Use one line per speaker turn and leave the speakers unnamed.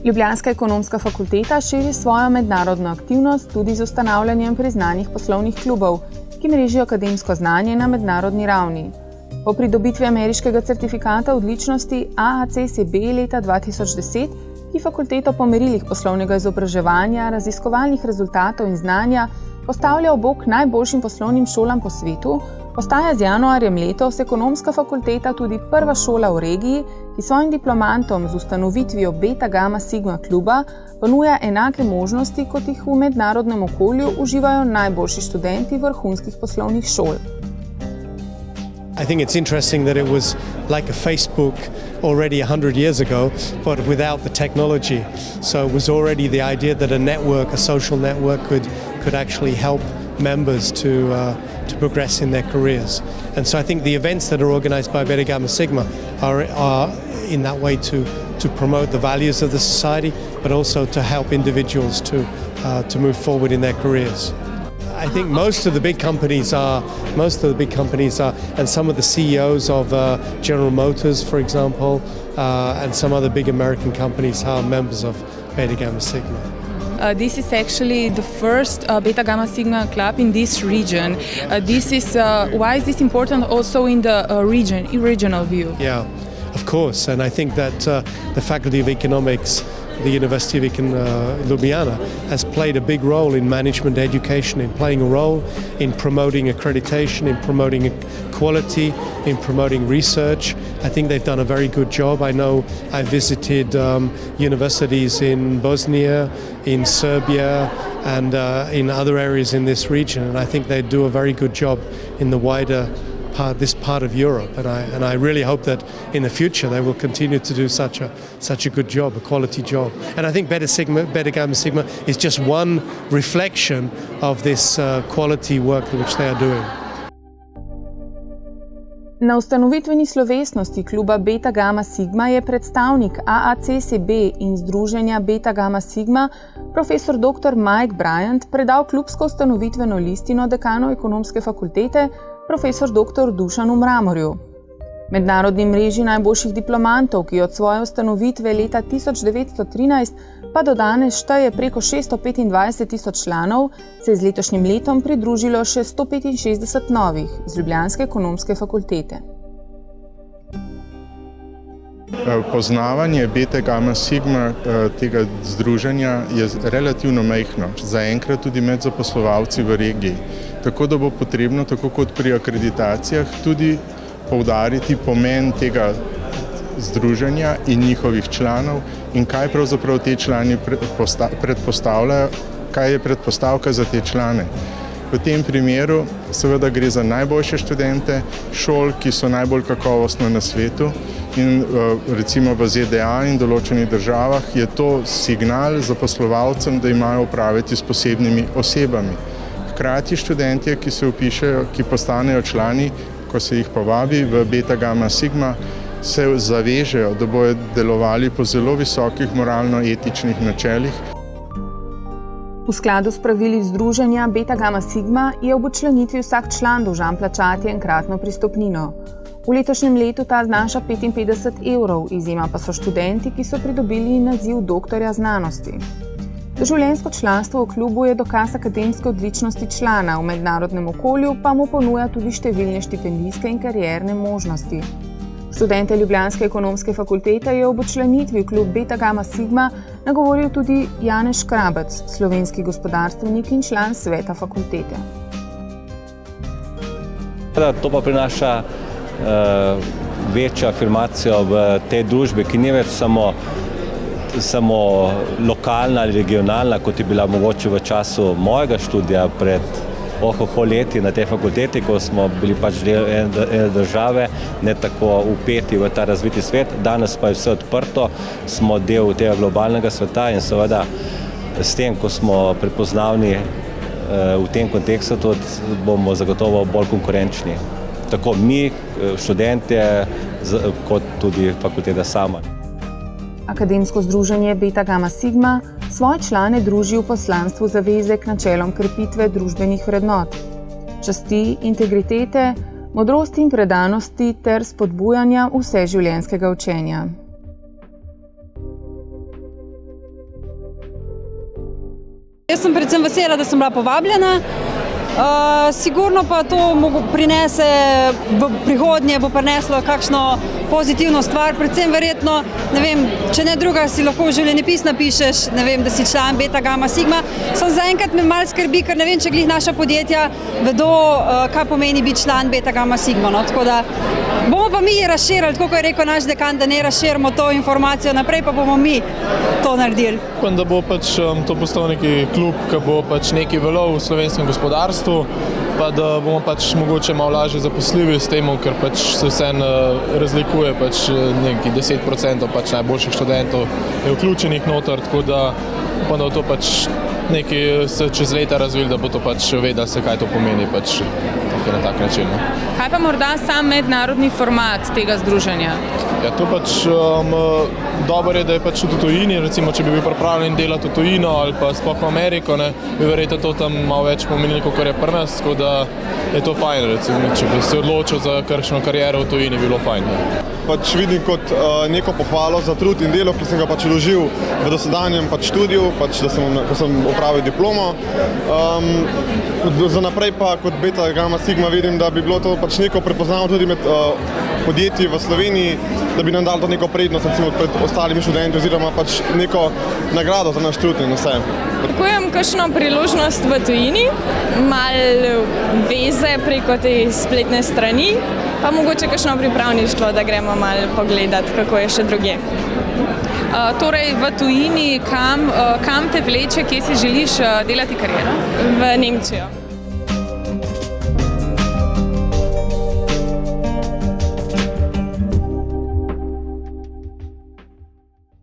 Ljubljanska ekonomska fakulteta širi svojo mednarodno aktivnost tudi z ustanavljanjem priznanih poslovnih klubov, ki mrežijo akademsko znanje na mednarodni ravni. Po pridobitvi ameriškega certifikata odličnosti AACCB leta 2010, ki fakulteto po merilih poslovnega izobraževanja, raziskovalnih rezultatov in znanja postavlja ob bok najboljšim poslovnim šolam po svetu, postaja z januarjem letos ekonomska fakulteta tudi prva šola v regiji, ki svojim diplomantom z ustanovitvijo Beta Gamma Sigma kluba ponuja enake možnosti, kot jih v mednarodnem okolju uživajo najboljši študenti vrhunskih poslovnih šol.
I think it's interesting that it was like a Facebook already 100 years ago, but without the technology. So it was already the idea that a network, a social network, could actually help members to progress in their careers. And so I think the events that are organized by Beta Gamma Sigma are in that way to promote the values of the society, but also to help individuals to move forward in their careers. I think most of the big companies are, and some of the CEOs of General Motors, for example, and some other big American companies are members of Beta Gamma Sigma.
This is actually the first Beta Gamma Sigma club in this region. Why is this important also in the regional view?
Yeah, of course, and I think that the Faculty of Economics, the University of Ljubljana, has played a big role in management education, in playing a role in promoting accreditation, in promoting quality, in promoting research. I think they've done a very good job. I know I visited universities in Bosnia, in Serbia, and in other areas in this region, and I think they do a very good job in the wider this part of Europe, and I really hope that in the future they will continue to do such a good job, a quality job. And I think Beta Gamma Sigma is just one reflection of this quality work which they are doing.
Na ustanovitveni slovesnosti kluba Beta Gamma Sigma je predstavnik AACCB in združenja Beta Gamma Sigma, profesor dr. Mike Bryant, predal klubsko ustanovitveno listino dekanu ekonomske fakultete, profesor dr. Dušanu Mramorju. Mednarodni mreži najboljših diplomantov, ki od svoje ustanovitve leta 1913 pa do danes šteje preko 625.000 članov, se je z letošnjim letom pridružilo še 165 novih z Ljubljanske ekonomske fakultete.
Poznavanje Beta Gamma Sigma tega združenja je relativno majhno, zaenkrat tudi med zaposlovalci v regiji. Tako da bo potrebno, tako kot pri akreditacijah, tudi poudariti pomen tega združenja in njihovih članov in kaj pravzaprav te člani predpostavljajo, kaj je predpostavka za te člane. V tem primeru seveda gre za najboljše študente šol, ki so najbolj kakovostne na svetu in recimo v ZDA in določenih državah je to signal zaposlovalcem, da imajo opraviti s posebnimi osebami. Hkrati študentje, ki se vpišejo, ki postanejo člani, ko se jih povabi v Beta Gamma Sigma, se zavežejo, da bodo delovali po zelo visokih moralno-etičnih načelih.
V skladu s pravili združenja Beta Gamma Sigma je ob včlanitvi vsak član dolžan plačati enkratno pristopnino. V letošnjem letu ta znaša 55 evrov, izjema pa so študenti, ki so pridobili naziv doktorja znanosti. Doživljenjsko članstvo v klubu je dokaz akademske odličnosti člana, v mednarodnem okolju pa mu ponuja tudi številne štipendijske in karierne možnosti. Študente Ljubljanske ekonomske fakultete je ob včlanitvi v klub Beta Gamma Sigma nagovoril tudi Janez Škrabec, slovenski gospodarstvenik in član sveta fakultete.
To pa prinaša večjo afirmacijo v tej družbi, ki ni več samo lokalna ali regionalna, kot je bila mogoče v času mojega študija pred leti na tej fakulteti, ko smo bili pač del ene države, ne tako vpeti v ta razviti svet. Danes pa je vse odprto, smo del tega globalnega sveta in seveda s tem, ko smo prepoznavni v tem kontekstu, tudi bomo zagotovo bolj konkurenčni. Tako mi, študentje, kot tudi fakulteta sama.
Akademsko združenje Beta Gamma Sigma svoje člane druži v poslanstvu zaveze k načelom krepitve družbenih vrednot, časti, integritete, modrosti in predanosti ter spodbujanja vseživljenjskega učenja.
sem predvsem vesela, da sem bila povabljena. Sigurno pa to prinese v prihodnje, bo prineslo kakšno pozitivno stvar, predvsem verjetno, ne vem, če ne druga si lahko v življenjepis napišeš, ne vem, da si član Beta Gamma Sigma. Samo zaenkrat me malo skrbi, ker ne vem, če glih naša podjetja vedo, kaj pomeni biti član Beta Gamma Sigma, no, tako da bomo pa mi razširili, tako kot je rekel naš dekan, da ne razširimo to informacijo naprej, pa bomo mi to naredili.
Upam, da bo pač to postal neki klub, ki bo pač neki veljal v slovenskem gospodarstvu, pa da bomo pač mogoče malo lažje zaposljivi s tem, ker pač se vseeno razlikuje pač neki 10% pač najboljših študentov je vključenih noter, tako da upam, da bo to pač nekaj se čez leta razvili, da bo to pač vedeli se, kaj to pomeni pač na tak način.
Kaj pa morda sam mednarodni format tega združenja?
Ja, to pač dobro je, da je pač tudi v tujini, recimo, če bi bil pripravljen delati v tujino ali pa sploh v Ameriko, ne, bi verjetno to tam malo več pomenilo, kot je pri nas, tako da je to fajn, recimo, če bi se odločil za kakšno kariero v tujini, bi bilo fajn. Ne.
Pač vidim kot neko pohvalo za trud in delo, ki sem ga pač vložil v dosedanjem pač študiju, pač, ko sem opravil diplomo. Za naprej pa kot Beta Gamma Sigma vidim, da bi bilo to pač neko prepoznavno tudi med podjetji v Sloveniji, da bi nam dalo to neko prednost recimo pred ostalimi študenti oziroma pač neko nagrado za naš trud in vse.
Pričakujem kakšno priložnost v tujini, malo veze preko te spletne strani, pa mogoče kakšno pripravništvo, da gremo malo pogledati, kako je še drugje.
Torej v tujini, kam te vleče, kje si želiš delati kariero?
V Nemčijo.